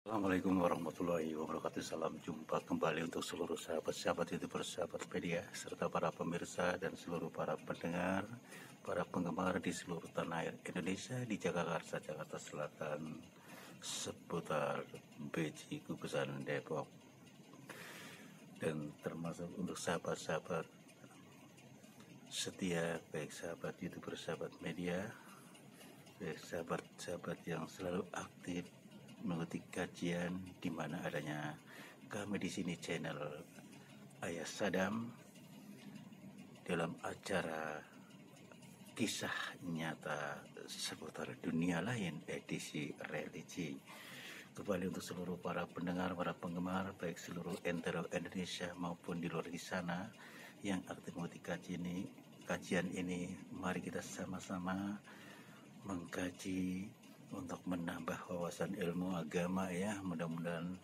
Assalamualaikum warahmatullahi wabarakatuh. Salam jumpa kembali untuk seluruh sahabat-sahabat YouTuber, sahabat media, serta para pemirsa dan seluruh para pendengar, para penggemar di seluruh tanah air Indonesia, di Jakarta, Jakarta Selatan, seputar Beji, Kukusan, Depok, dan termasuk untuk sahabat-sahabat setia, baik sahabat YouTuber, sahabat media, baik sahabat-sahabat yang selalu aktif mengikuti kajian di mana adanya kami di sini channel Ayah Sadam dalam acara kisah nyata seputar dunia lain edisi religi. Kembali untuk seluruh para pendengar, para penggemar baik seluruh entero Indonesia maupun di luar di sana yang aktif mengikuti kajian ini, mari kita sama-sama mengkaji untuk menambah wawasan ilmu agama ya. Mudah-mudahan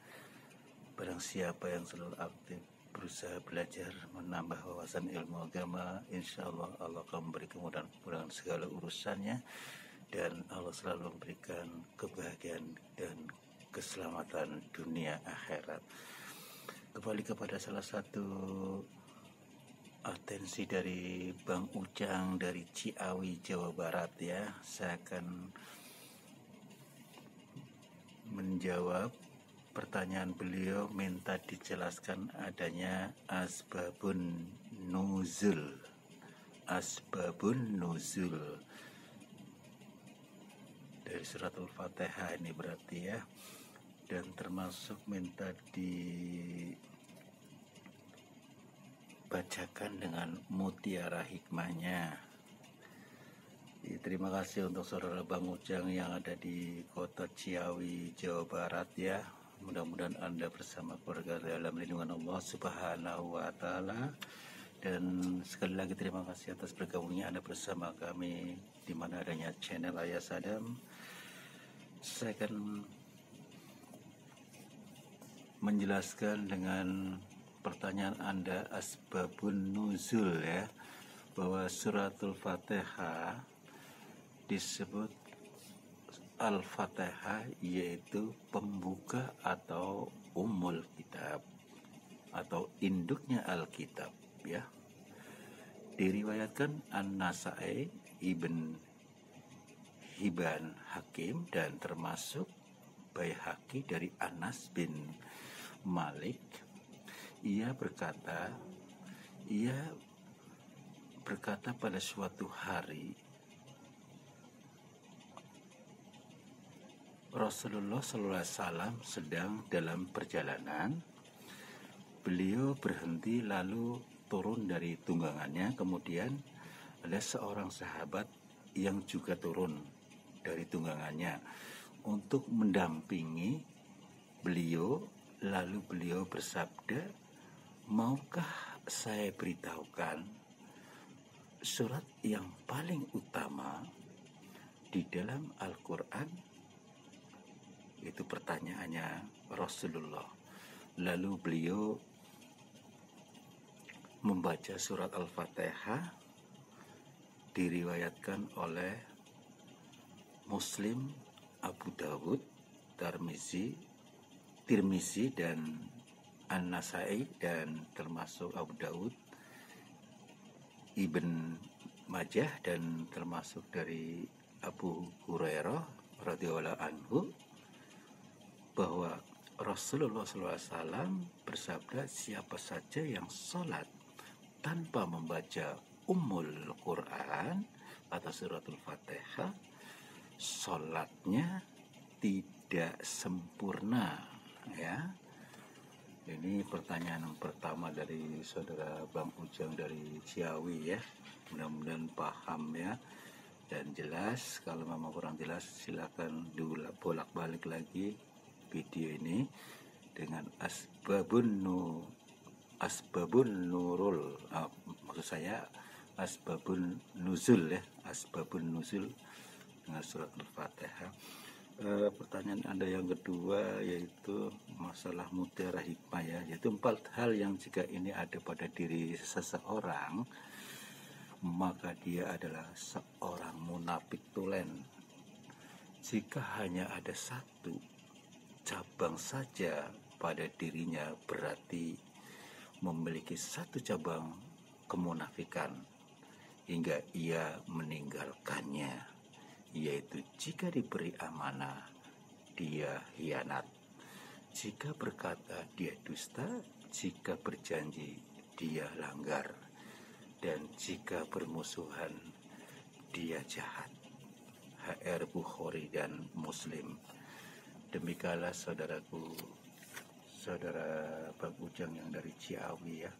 barang siapa yang selalu aktif berusaha belajar menambah wawasan ilmu agama, insya Allah Allah akan memberi kemudahan segala urusannya, dan Allah selalu memberikan kebahagiaan dan keselamatan dunia akhirat. Kembali kepada salah satu atensi dari Bang Ujang dari Ciawi, Jawa Barat ya. Saya akan menjawab pertanyaan beliau, minta dijelaskan adanya asbabun nuzul. Asbabun nuzul dari surat Al-Fatihah ini berarti ya, dan termasuk minta dibacakan dengan mutiara hikmahnya. Terima kasih untuk saudara Bang Ujang yang ada di kota Ciawi, Jawa Barat ya. Mudah-mudahan Anda bersama keluarga dalam lindungan Allah Subhanahu wa Ta'ala. Dan sekali lagi terima kasih atas bergabungnya Anda bersama kami di mana adanya channel Ayah Sadam. Saya akan menjelaskan dengan pertanyaan Anda asbabun nuzul ya, bahwa suratul Fatihah disebut Al-Fatihah yaitu pembuka atau ummul kitab atau induknya Alkitab ya. Diriwayatkan An-Nasai, Ibn Hibban Hakim, dan termasuk Baihaqi dari Anas bin Malik. Ia berkata pada suatu hari Rasulullah SAW sedang dalam perjalanan. Beliau berhenti lalu turun dari tunggangannya. Kemudian ada seorang sahabat yang juga turun dari tunggangannya untuk mendampingi beliau. Lalu beliau bersabda, maukah saya beritahukan surat yang paling utama di dalam Al-Quran? Itu pertanyaannya Rasulullah. Lalu beliau membaca surat Al-Fatihah, diriwayatkan oleh Muslim, Abu Dawud, Tirmizi dan An-Nasai, dan termasuk Abu Dawud, Ibn Majah, dan termasuk dari Abu Hurairah radhiyallahu anhu, bahwa Rasulullah SAW bersabda, siapa saja yang sholat tanpa membaca Ummul Quran atau suratul Fatihah, sholatnya tidak sempurna ya. Ini pertanyaan yang pertama dari saudara Bang Ujang dari Ciawi ya. Mudah-mudahan paham ya dan jelas. Kalau memang kurang jelas silakan bolak-balik lagi video ini dengan asbabun nurul, maksud saya asbabun nuzul ya, asbabun nuzul dengan surat Al-Fatihah. Pertanyaan Anda yang kedua yaitu masalah mutiara hikmah ya, yaitu 4 hal yang jika ini ada pada diri seseorang maka dia adalah seorang munafik tulen. Jika hanya ada satu cabang saja pada dirinya berarti memiliki satu cabang kemunafikan hingga ia meninggalkannya, yaitu jika diberi amanah dia hianat, jika berkata dia dusta, jika berjanji dia langgar, dan jika bermusuhan dia jahat. HR Bukhari dan Muslim. Demikianlah saudaraku, saudara Bang Ujang yang dari Ciawi ya.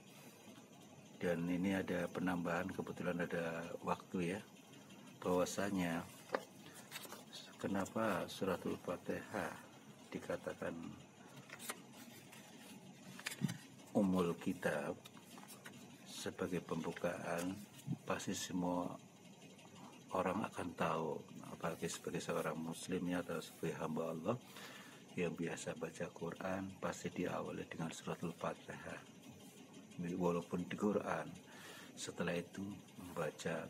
Dan ini ada penambahan, kebetulan ada waktu ya, bahwasanya kenapa suratul Fatihah dikatakan umul kitab sebagai pembukaan. Pasti semua orang akan tahu, apalagi sebagai seorang muslimnya atau sebagai hamba Allah yang biasa baca Quran, pasti diawali dengan suratul Fatihah. Walaupun di Quran, setelah itu membaca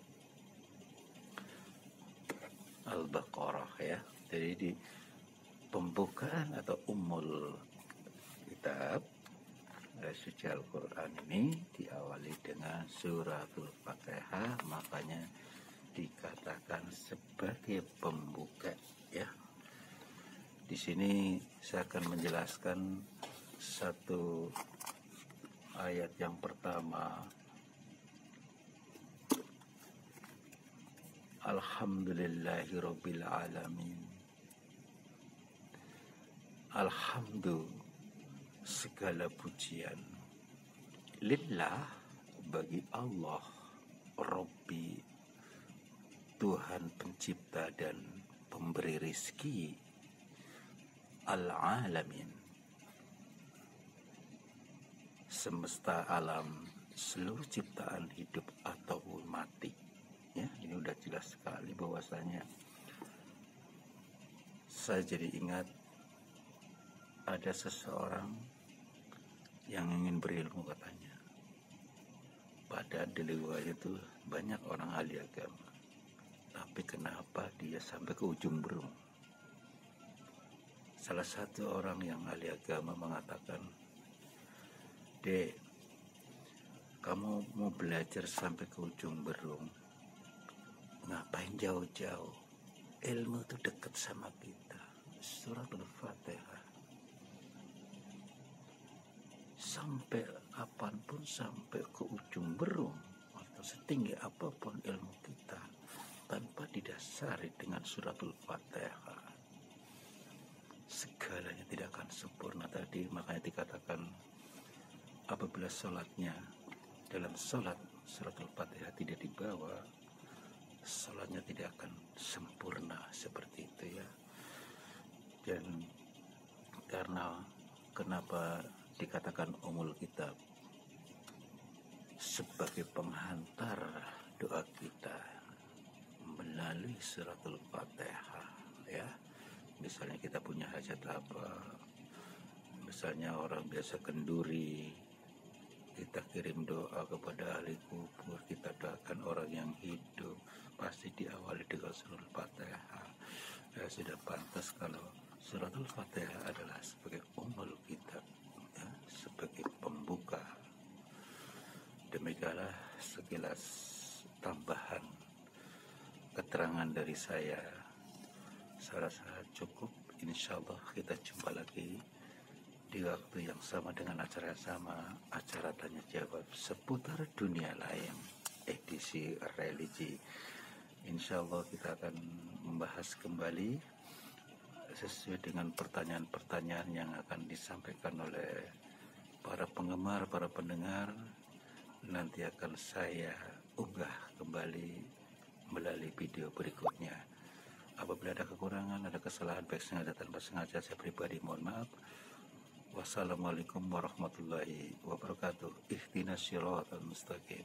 Al-Baqarah ya. Jadi di pembukaan atau umul kitab suci Al-Quran ini diawali dengan suratul Fatihah, makanya dikatakan sebagai pembuka ya. Di sini saya akan menjelaskan satu ayat yang pertama. Alhamdulillahirabbil alamin. Alhamdu, segala pujian lillah, bagi Allah, Rabbi, Tuhan pencipta dan pemberi rizki, al-alamin, semesta alam, seluruh ciptaan hidup ataupun mati ya. Ini udah jelas sekali bahwasanya saya jadi ingat ada seseorang yang ingin berilmu katanya. Pada di luar itu banyak orang ahli agama, tapi kenapa dia sampai ke ujung berung? Salah satu orang yang ahli agama mengatakan, "Dek, kamu mau belajar sampai ke ujung berung, ngapain jauh-jauh? Ilmu itu dekat sama kita. Suratul Fatihah. Sampai kapanpun, sampai ke ujung berung atau setinggi apapun ilmu kita, tanpa didasari dengan suratul Fatihah, segalanya tidak akan sempurna." Tadi makanya dikatakan apabila sholatnya, dalam sholat suratul Fatihah tidak dibawa, sholatnya tidak akan sempurna seperti itu ya. Dan karena kenapa dikatakan umul kitab, sebagai penghantar doa kita melalui suratul Fatihah ya. Misalnya kita punya hajat apa, misalnya orang biasa kenduri, kita kirim doa kepada ahli kubur, kita doakan orang yang hidup, pasti diawali dengan suratul Fatihah ya. Sudah pantas kalau suratul Fatihah adalah sebagai umul kitab ya, sebagai pembuka. Demikianlah sekilas tambahan keterangan dari saya. Saya rasa cukup. Insyaallah kita jumpa lagi di waktu yang sama dengan acara yang sama, acara tanya jawab seputar dunia lain, edisi religi. Insyaallah kita akan membahas kembali sesuai dengan pertanyaan-pertanyaan yang akan disampaikan oleh para penggemar, para pendengar. Nanti akan saya unggah kembali melalui video berikutnya. Apabila ada kekurangan, ada kesalahan baik sengaja tanpa sengaja, saya pribadi mohon maaf. Wassalamualaikum warahmatullahi wabarakatuh. Ihdinas siratal mustaqim.